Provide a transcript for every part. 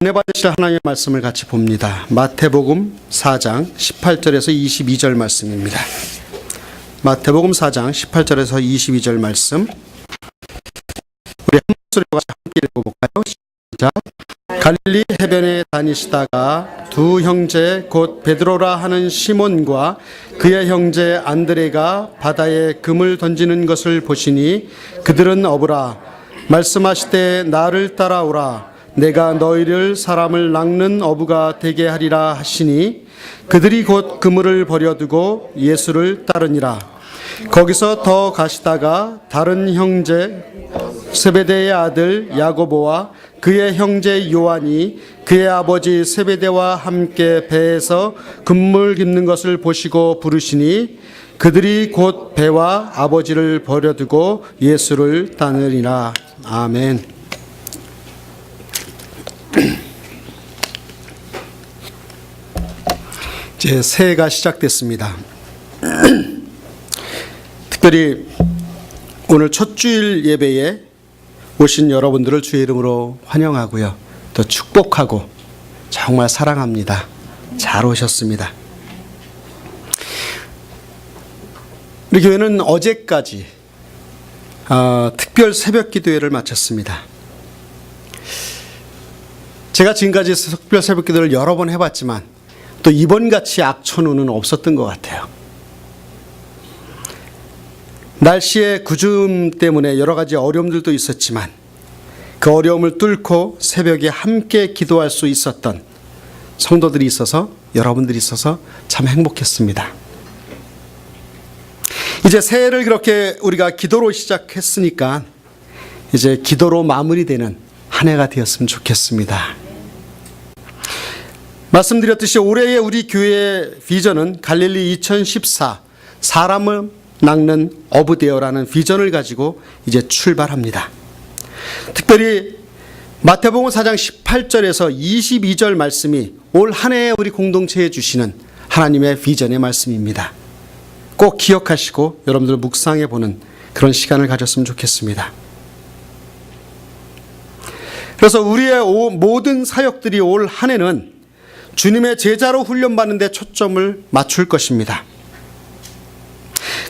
은혜 받으실 하나님의 말씀을 같이 봅니다. 마태복음 4장 18절에서 22절 말씀입니다. 마태복음 4장 18절에서 22절 말씀, 우리 한 목소리로 함께 읽어볼까요? 시작. 갈릴리 해변에 다니시다가 두 형제 곧 베드로라 하는 시몬과 그의 형제 안드레가 바다에 금을 던지는 것을 보시니 그들은 어부라. 말씀하시되 나를 따라오라. 내가 너희를 사람을 낚는 어부가 되게 하리라 하시니 그들이 곧 그물을 버려두고 예수를 따르니라. 거기서 더 가시다가 다른 형제 세베대의 아들 야고보와 그의 형제 요한이 그의 아버지 세베대와 함께 배에서 그물 깁는 것을 보시고 부르시니 그들이 곧 배와 아버지를 버려두고 예수를 따르니라. 아멘. 이제 새해가 시작됐습니다. 특별히 오늘 첫 주일 예배에 오신 여러분들을 주의 이름으로 환영하고요, 또 축복하고 정말 사랑합니다. 잘 오셨습니다. 우리 교회는 어제까지 특별 새벽 기도회를 마쳤습니다. 제가 지금까지 특별 새벽 기도를 여러 번 해봤지만 또 이번같이 악천후는 없었던 것 같아요. 날씨의 구름 때문에 여러 가지 어려움들도 있었지만 그 어려움을 뚫고 새벽에 함께 기도할 수 있었던 성도들이 있어서, 여러분들이 있어서 참 행복했습니다. 이제 새해를 그렇게 우리가 기도로 시작했으니까 이제 기도로 마무리되는 한 해가 되었으면 좋겠습니다. 말씀드렸듯이 올해의 우리 교회의 비전은 갈릴리 2014 사람을 낚는 어부되어라는 비전을 가지고 이제 출발합니다. 특별히 마태복음 4장 18절에서 22절 말씀이 올 한 해에 우리 공동체에 주시는 하나님의 비전의 말씀입니다. 꼭 기억하시고 여러분들 묵상해 보는 그런 시간을 가졌으면 좋겠습니다. 그래서 우리의 모든 사역들이 올 한 해는 주님의 제자로 훈련받는 데 초점을 맞출 것입니다.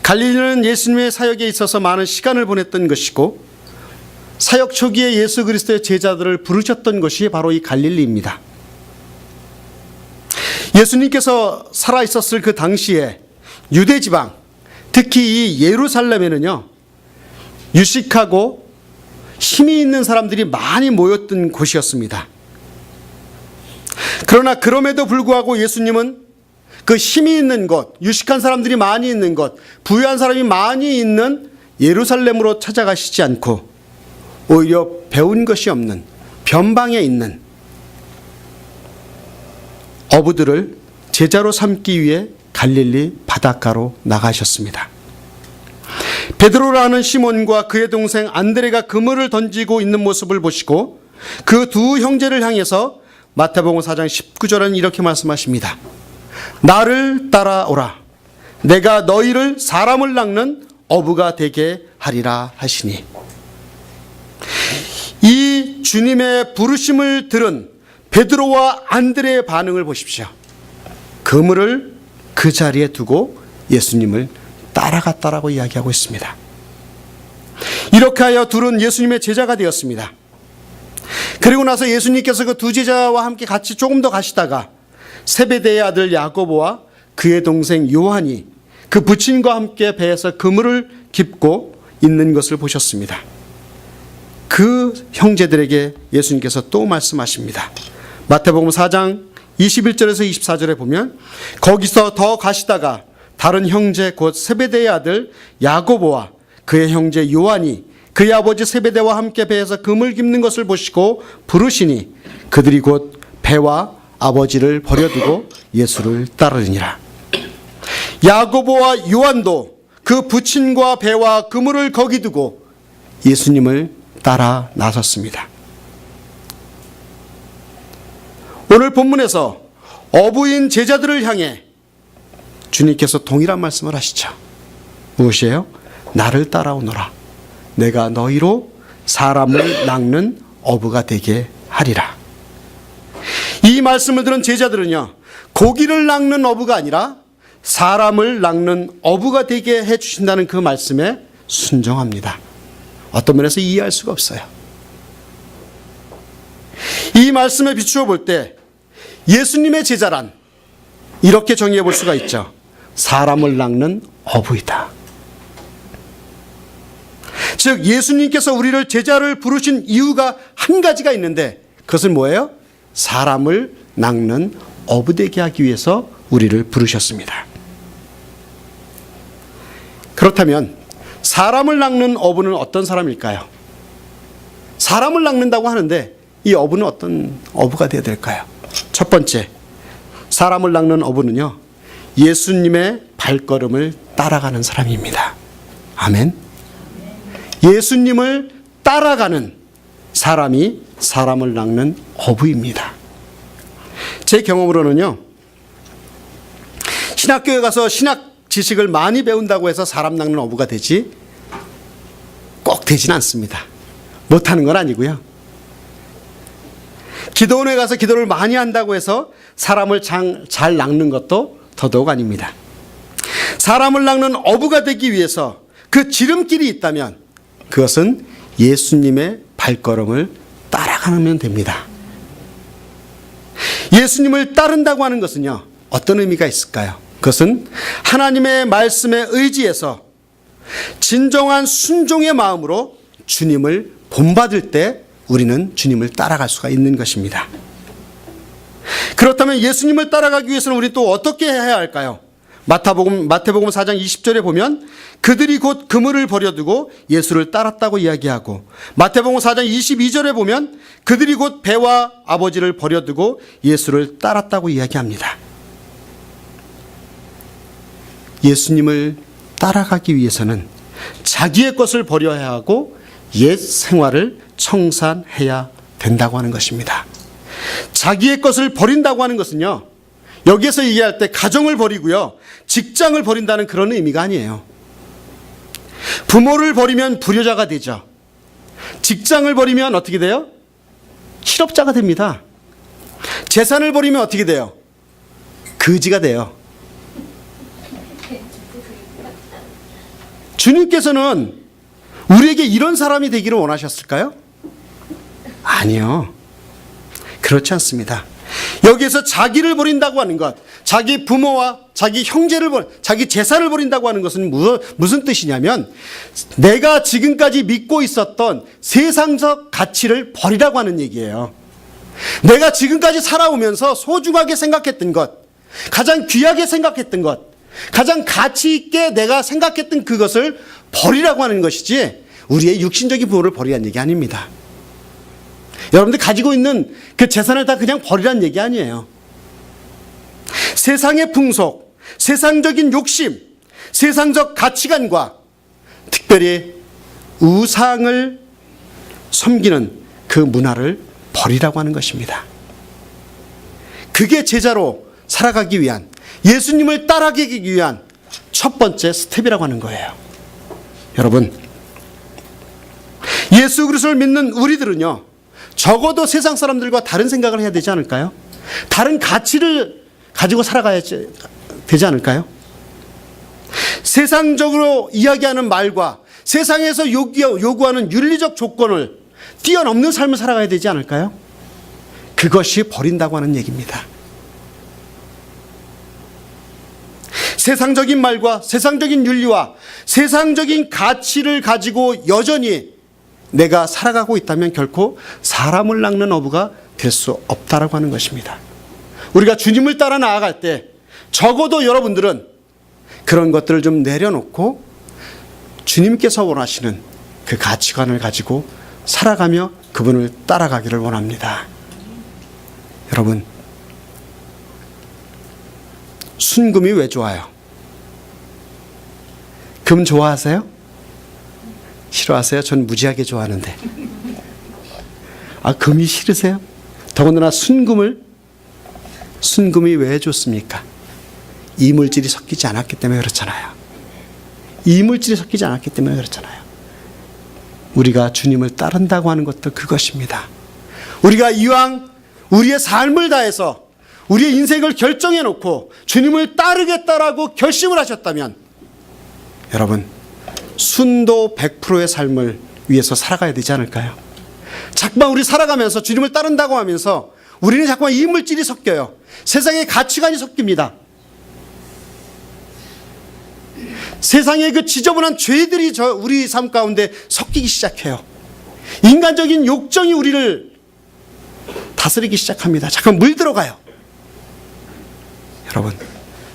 갈릴리는 예수님의 사역에 있어서 많은 시간을 보냈던 것이고 사역 초기에 예수 그리스도의 제자들을 부르셨던 것이 바로 이 갈릴리입니다. 예수님께서 살아있었을 그 당시에 유대지방, 특히 이 예루살렘에는요, 유식하고 힘이 있는 사람들이 많이 모였던 곳이었습니다. 그러나 그럼에도 불구하고 예수님은 그 힘이 있는 곳, 유식한 사람들이 많이 있는 곳, 부유한 사람이 많이 있는 예루살렘으로 찾아가시지 않고 오히려 배운 것이 없는 변방에 있는 어부들을 제자로 삼기 위해 갈릴리 바닷가로 나가셨습니다. 베드로라는 시몬과 그의 동생 안드레가 그물을 던지고 있는 모습을 보시고 그 두 형제를 향해서 마태복음 4장 19절은 이렇게 말씀하십니다. 나를 따라오라. 내가 너희를 사람을 낚는 어부가 되게 하리라 하시니. 이 주님의 부르심을 들은 베드로와 안드레의 반응을 보십시오. 그물을 그 자리에 두고 예수님을 따라갔다라고 이야기하고 있습니다. 이렇게 하여 둘은 예수님의 제자가 되었습니다. 그리고 나서 예수님께서 그 두 제자와 함께 같이 조금 더 가시다가 세베대의 아들 야고보와 그의 동생 요한이 그 부친과 함께 배에서 그물을 깁고 있는 것을 보셨습니다. 그 형제들에게 예수님께서 또 말씀하십니다. 마태복음 4장 21절에서 24절에 보면 거기서 더 가시다가 다른 형제 곧 세베대의 아들 야고보와 그의 형제 요한이 그의 아버지 세베대와 함께 배에서 그물 깁는 것을 보시고 부르시니 그들이 곧 배와 아버지를 버려두고 예수를 따르니라. 야고보와 요한도 그 부친과 배와 그물을 거기 두고 예수님을 따라 나섰습니다. 오늘 본문에서 어부인 제자들을 향해 주님께서 동일한 말씀을 하시죠. 무엇이에요? 나를 따라오너라. 내가 너희로 사람을 낚는 어부가 되게 하리라. 이 말씀을 들은 제자들은요, 고기를 낚는 어부가 아니라 사람을 낚는 어부가 되게 해주신다는 그 말씀에 순종합니다. 어떤 면에서 이해할 수가 없어요. 이 말씀에 비추어 볼 때 예수님의 제자란 이렇게 정의해 볼 수가 있죠. 사람을 낚는 어부이다. 즉 예수님께서 우리를 제자를 부르신 이유가 한 가지가 있는데 그것은 뭐예요? 사람을 낚는 어부 되게 하기 위해서 우리를 부르셨습니다. 그렇다면 사람을 낚는 어부는 어떤 사람일까요? 사람을 낚는다고 하는데 이 어부는 어떤 어부가 되어야 될까요? 첫 번째, 사람을 낚는 어부는요, 예수님의 발걸음을 따라가는 사람입니다. 아멘. 예수님을 따라가는 사람이 사람을 낚는 어부입니다. 제 경험으로는요, 신학교에 가서 신학 지식을 많이 배운다고 해서 사람 낚는 어부가 되지 꼭 되진 않습니다. 못하는 건 아니고요. 기도원에 가서 기도를 많이 한다고 해서 사람을 잘 낚는 것도 더더욱 아닙니다. 사람을 낚는 어부가 되기 위해서 그 지름길이 있다면 그것은 예수님의 발걸음을 따라가면 됩니다. 예수님을 따른다고 하는 것은요, 어떤 의미가 있을까요? 그것은 하나님의 말씀에 의지해서 진정한 순종의 마음으로 주님을 본받을 때 우리는 주님을 따라갈 수가 있는 것입니다. 그렇다면 예수님을 따라가기 위해서는 우리 또 어떻게 해야 할까요? 마태복음 4장 20절에 보면 그들이 곧 그물을 버려두고 예수를 따랐다고 이야기하고, 마태복음 4장 22절에 보면 그들이 곧 배와 아버지를 버려두고 예수를 따랐다고 이야기합니다. 예수님을 따라가기 위해서는 자기의 것을 버려야 하고 옛 생활을 청산해야 된다고 하는 것입니다. 자기의 것을 버린다고 하는 것은요, 여기에서 얘기할 때 가정을 버리고요, 직장을 버린다는 그런 의미가 아니에요. 부모를 버리면 불효자가 되죠. 직장을 버리면 어떻게 돼요? 실업자가 됩니다. 재산을 버리면 어떻게 돼요? 거지가 돼요. 주님께서는 우리에게 이런 사람이 되기를 원하셨을까요? 아니요. 그렇지 않습니다. 여기에서 자기를 버린다고 하는 것, 자기 부모와 자기 형제를 자기 재산을 버린다고 하는 것은 무슨 뜻이냐면 내가 지금까지 믿고 있었던 세상적 가치를 버리라고 하는 얘기예요. 내가 지금까지 살아오면서 소중하게 생각했던 것, 가장 귀하게 생각했던 것, 가장 가치 있게 내가 생각했던 그것을 버리라고 하는 것이지 우리의 육신적인 부모를 버리라는 얘기 아닙니다. 여러분들 가지고 있는 그 재산을 다 그냥 버리라는 얘기 아니에요. 세상의 풍속, 세상적인 욕심, 세상적 가치관과 특별히 우상을 섬기는 그 문화를 버리라고 하는 것입니다. 그게 제자로 살아가기 위한, 예수님을 따라가기 위한 첫 번째 스텝이라고 하는 거예요. 여러분, 예수 그리스도를 믿는 우리들은요, 적어도 세상 사람들과 다른 생각을 해야 되지 않을까요? 다른 가치를 가지고 살아가야 되지 않을까요? 세상적으로 이야기하는 말과 세상에서 요구하는 윤리적 조건을 뛰어넘는 삶을 살아가야 되지 않을까요? 그것이 버린다고 하는 얘기입니다. 세상적인 말과 세상적인 윤리와 세상적인 가치를 가지고 여전히 내가 살아가고 있다면 결코 사람을 낚는 어부가 될 수 없다라고 하는 것입니다. 우리가 주님을 따라 나아갈 때 적어도 여러분들은 그런 것들을 좀 내려놓고 주님께서 원하시는 그 가치관을 가지고 살아가며 그분을 따라가기를 원합니다. 여러분, 순금이 왜 좋아요? 금 좋아하세요? 싫어하세요? 전 무지하게 좋아하는데. 금이 싫으세요? 더군다나 순금이 왜 좋습니까? 이물질이 섞이지 않았기 때문에 그렇잖아요. 이물질이 섞이지 않았기 때문에 그렇잖아요. 우리가 주님을 따른다고 하는 것도 그것입니다. 우리가 이왕 우리의 삶을 다해서 우리의 인생을 결정해 놓고 주님을 따르겠다라고 결심을 하셨다면 여러분 순도 100%의 삶을 위해서 살아가야 되지 않을까요? 자꾸만 우리 살아가면서 주님을 따른다고 하면서 우리는 자꾸만 이물질이 섞여요. 세상의 가치관이 섞입니다. 세상의 그 지저분한 죄들이 우리 삶 가운데 섞이기 시작해요. 인간적인 욕정이 우리를 다스리기 시작합니다. 잠깐 물들어가요. 여러분,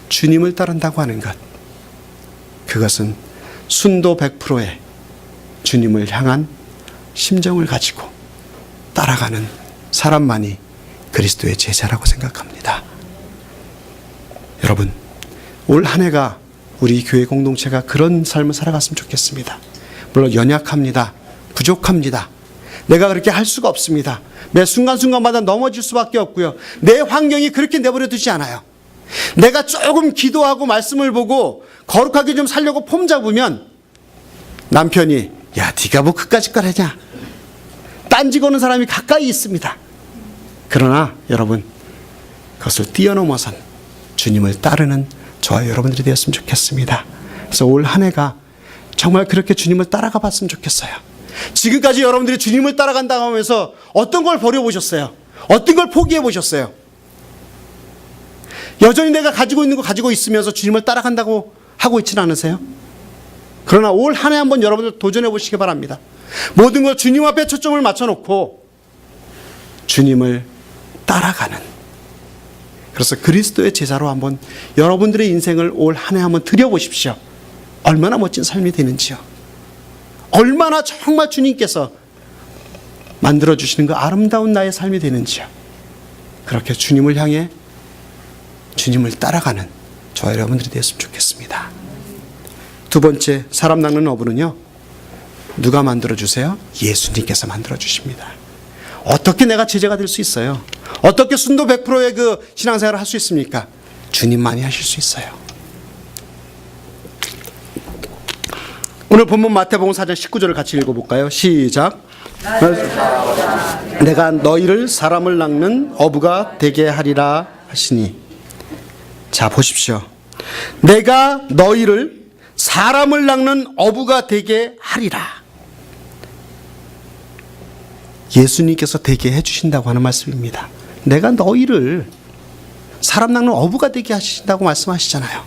주님을 따른다고 하는 것, 그것은 순도 100%의 주님을 향한 심정을 가지고 따라가는 사람만이 그리스도의 제자라고 생각합니다. 여러분, 올 한 해가 우리 교회 공동체가 그런 삶을 살아갔으면 좋겠습니다. 물론 연약합니다. 부족합니다. 내가 그렇게 할 수가 없습니다. 매 순간순간마다 넘어질 수밖에 없고요. 내 환경이 그렇게 내버려 두지 않아요. 내가 조금 기도하고 말씀을 보고 거룩하게 좀 살려고 폼 잡으면 남편이 야 네가 뭐 그까짓 걸 하냐 딴지 거는 사람이 가까이 있습니다. 그러나 여러분 그것을 뛰어넘어선 주님을 따르는 저와 여러분들이 되었으면 좋겠습니다. 그래서 올 한 해가 정말 그렇게 주님을 따라가 봤으면 좋겠어요. 지금까지 여러분들이 주님을 따라간다고 하면서 어떤 걸 버려보셨어요? 어떤 걸 포기해보셨어요? 여전히 내가 가지고 있는 거 가지고 있으면서 주님을 따라간다고 하고 있지는 않으세요? 그러나 올 한 해 한번 여러분들 도전해 보시기 바랍니다. 모든 걸 주님 앞에 초점을 맞춰놓고 주님을 따라가는, 그래서 그리스도의 제자로 한번 여러분들의 인생을 올 한 해 한번 들여보십시오. 얼마나 멋진 삶이 되는지요. 얼마나 정말 주님께서 만들어주시는 그 아름다운 나의 삶이 되는지요. 그렇게 주님을 향해 주님을 따라가는 저와 여러분들이 되었으면 좋겠습니다. 두 번째, 사람 낚는 어부는요, 누가 만들어주세요? 예수님께서 만들어주십니다. 어떻게 내가 제자가 될 수 있어요? 어떻게 순도 100%의 그 신앙생활을 할 수 있습니까? 주님만이 하실 수 있어요. 오늘 본문 마태복음 4장 19절을 같이 읽어볼까요? 시작. 내가 너희를 사람을 낚는 어부가 되게 하리라 하시니. 자, 보십시오. 내가 너희를 사람을 낚는 어부가 되게 하리라. 예수님께서 되게 해주신다고 하는 말씀입니다. 내가 너희를 사람 낚는 어부가 되게 하신다고 말씀하시잖아요.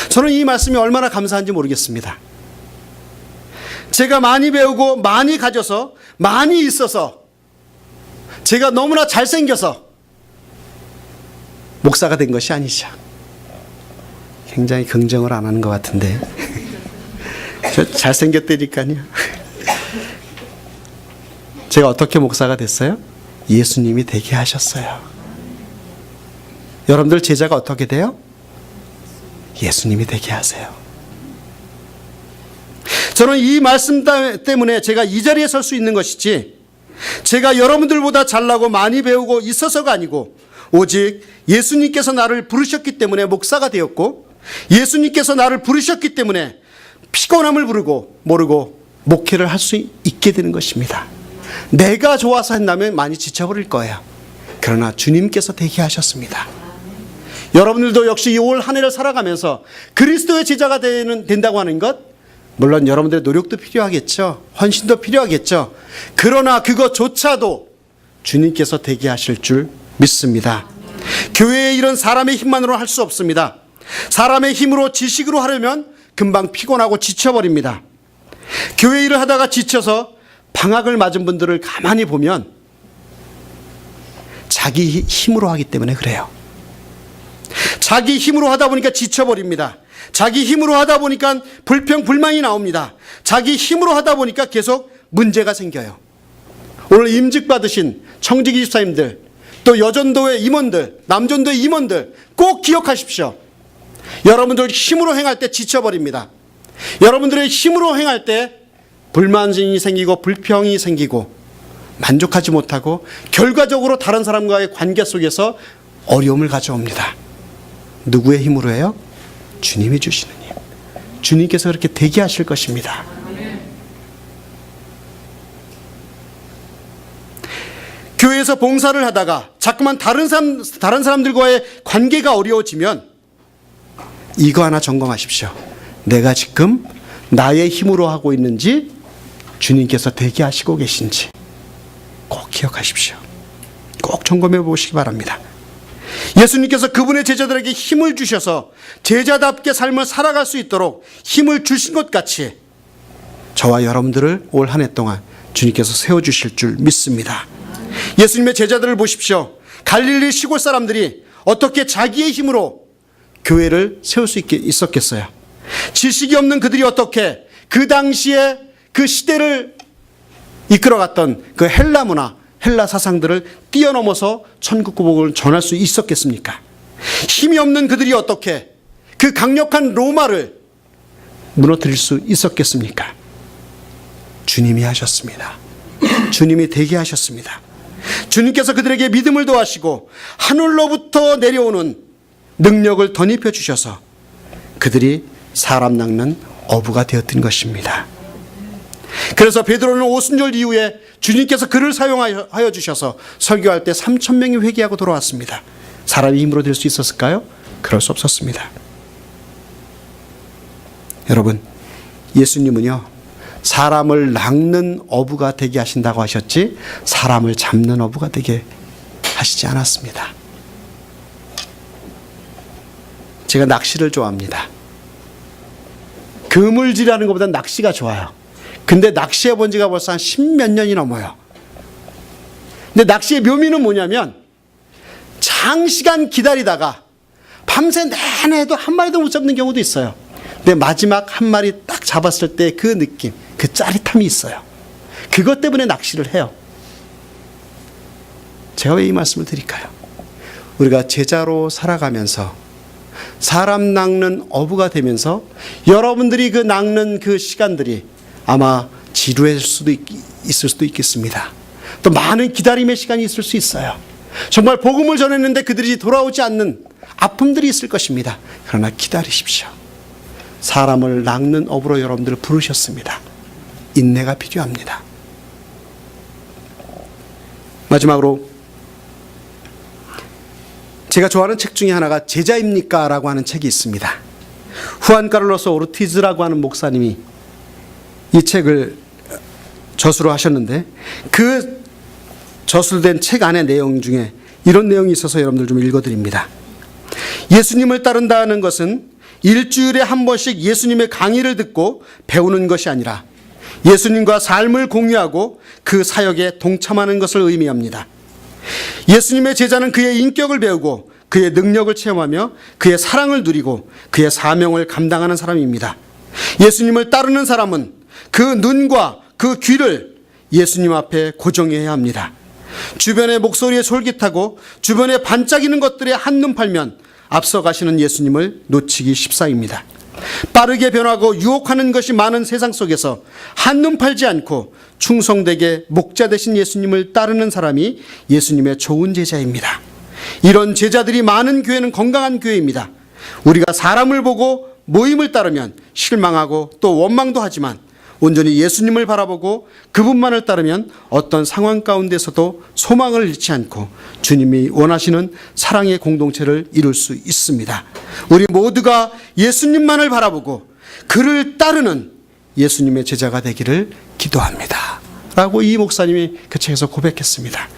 저는 이 말씀이 얼마나 감사한지 모르겠습니다. 제가 많이 배우고 많이 가져서 많이 있어서 제가 너무나 잘생겨서 목사가 된 것이 아니죠. 굉장히 긍정을 안 하는 것 같은데 저 잘생겼다니까요. 제가 어떻게 목사가 됐어요? 예수님이 되게 하셨어요. 여러분들 제자가 어떻게 돼요? 예수님이 되게 하세요. 저는 이 말씀 때문에 제가 이 자리에 설 수 있는 것이지, 제가 여러분들보다 잘나고 많이 배우고 있어서가 아니고, 오직 예수님께서 나를 부르셨기 때문에 목사가 되었고, 예수님께서 나를 부르셨기 때문에 피곤함을 모르고 목회를 할 수 있게 되는 것입니다. 내가 좋아서 한다면 많이 지쳐버릴 거예요. 그러나 주님께서 되게 하셨습니다. 여러분들도 역시 이 올 한 해를 살아가면서 그리스도의 제자가 된다고 하는 것, 물론 여러분들의 노력도 필요하겠죠. 헌신도 필요하겠죠. 그러나 그것조차도 주님께서 되게 하실 줄 믿습니다. 교회의 일은 사람의 힘만으로 할 수 없습니다. 사람의 힘으로 지식으로 하려면 금방 피곤하고 지쳐버립니다. 교회 일을 하다가 지쳐서 방학을 맞은 분들을 가만히 보면 자기 힘으로 하기 때문에 그래요. 자기 힘으로 하다 보니까 지쳐버립니다. 자기 힘으로 하다 보니까 불평불만이 나옵니다. 자기 힘으로 하다 보니까 계속 문제가 생겨요. 오늘 임직 받으신 청지기 집사님들, 또 여전도의 임원들, 남전도의 임원들 꼭 기억하십시오. 여러분들 힘으로 행할 때 지쳐버립니다. 여러분들의 힘으로 행할 때 불만이 생기고 불평이 생기고 만족하지 못하고 결과적으로 다른 사람과의 관계 속에서 어려움을 가져옵니다. 누구의 힘으로 해요? 주님이 주시는 힘. 주님께서 그렇게 되게 하실 것입니다. 교회에서 봉사를 하다가 자꾸만 다른 사람들과의 관계가 어려워지면 이거 하나 점검하십시오. 내가 지금 나의 힘으로 하고 있는지 주님께서 대기하시고 계신지 꼭 기억하십시오. 꼭 점검해 보시기 바랍니다. 예수님께서 그분의 제자들에게 힘을 주셔서 제자답게 삶을 살아갈 수 있도록 힘을 주신 것 같이 저와 여러분들을 올 한 해 동안 주님께서 세워주실 줄 믿습니다. 예수님의 제자들을 보십시오. 갈릴리 시골 사람들이 어떻게 자기의 힘으로 교회를 세울 수 있었겠어요? 지식이 없는 그들이 어떻게 그 당시에 그 시대를 이끌어갔던 그 헬라 문화, 헬라 사상들을 뛰어넘어서 천국 복음을 전할 수 있었겠습니까? 힘이 없는 그들이 어떻게 그 강력한 로마를 무너뜨릴 수 있었겠습니까? 주님이 하셨습니다. 주님이 대기하셨습니다. 주님께서 그들에게 믿음을 더하시고 하늘로부터 내려오는 능력을 덧입혀 주셔서 그들이 사람 낚는 어부가 되었던 것입니다. 그래서 베드로는 오순절 이후에 주님께서 그를 사용하여 주셔서 설교할 때 3,000명이 회개하고 돌아왔습니다. 사람의 힘으로 될 수 있었을까요? 그럴 수 없었습니다. 여러분, 예수님은요, 사람을 낚는 어부가 되게 하신다고 하셨지 사람을 잡는 어부가 되게 하시지 않았습니다. 제가 낚시를 좋아합니다. 그물질하는 것보다 낚시가 좋아요. 근데 낚시해 본 지가 벌써 한 10몇 년이 넘어요. 근데 낚시의 묘미는 뭐냐면 장시간 기다리다가 밤새 내내 해도 한 마리도 못 잡는 경우도 있어요. 근데 마지막 한 마리 딱 잡았을 때 그 느낌, 그 짜릿함이 있어요. 그것 때문에 낚시를 해요. 제가 왜 이 말씀을 드릴까요? 우리가 제자로 살아가면서 사람 낚는 어부가 되면서 여러분들이 그 낚는 그 시간들이 아마 지루할 수도 있을 수도 있겠습니다. 또 많은 기다림의 시간이 있을 수 있어요. 정말 복음을 전했는데 그들이 돌아오지 않는 아픔들이 있을 것입니다. 그러나 기다리십시오. 사람을 낚는 어부로 여러분들을 부르셨습니다. 인내가 필요합니다. 마지막으로 제가 좋아하는 책 중에 하나가 제자입니까? 라고 하는 책이 있습니다. 후안 카를로스 오르티즈라고 하는 목사님이 이 책을 저수로 하셨는데 그 저술된 책 안의 내용 중에 이런 내용이 있어서 여러분들 좀 읽어드립니다. 예수님을 따른다는 것은 일주일에 한 번씩 예수님의 강의를 듣고 배우는 것이 아니라 예수님과 삶을 공유하고 그 사역에 동참하는 것을 의미합니다. 예수님의 제자는 그의 인격을 배우고 그의 능력을 체험하며 그의 사랑을 누리고 그의 사명을 감당하는 사람입니다. 예수님을 따르는 사람은 그 눈과 그 귀를 예수님 앞에 고정해야 합니다. 주변의 목소리에 솔깃하고 주변에 반짝이는 것들에 한눈 팔면 앞서가시는 예수님을 놓치기 십사입니다. 빠르게 변하고 유혹하는 것이 많은 세상 속에서 한눈 팔지 않고 충성되게 목자 되신 예수님을 따르는 사람이 예수님의 좋은 제자입니다. 이런 제자들이 많은 교회는 건강한 교회입니다. 우리가 사람을 보고 모임을 따르면 실망하고 또 원망도 하지만 온전히 예수님을 바라보고 그분만을 따르면 어떤 상황 가운데서도 소망을 잃지 않고 주님이 원하시는 사랑의 공동체를 이룰 수 있습니다. 우리 모두가 예수님만을 바라보고 그를 따르는 예수님의 제자가 되기를 기도합니다. 라고 이 목사님이 그 책에서 고백했습니다.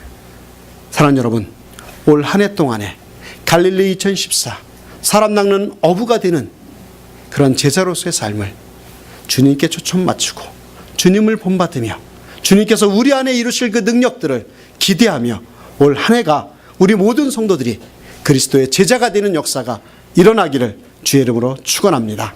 사랑하는 여러분, 올 한 해 동안에 갈릴리 2014 사람 낚는 어부가 되는 그런 제자로서의 삶을 주님께 초점 맞추고 주님을 본받으며 주님께서 우리 안에 이루실 그 능력들을 기대하며 올 한 해가 우리 모든 성도들이 그리스도의 제자가 되는 역사가 일어나기를 주의 이름으로 축원합니다.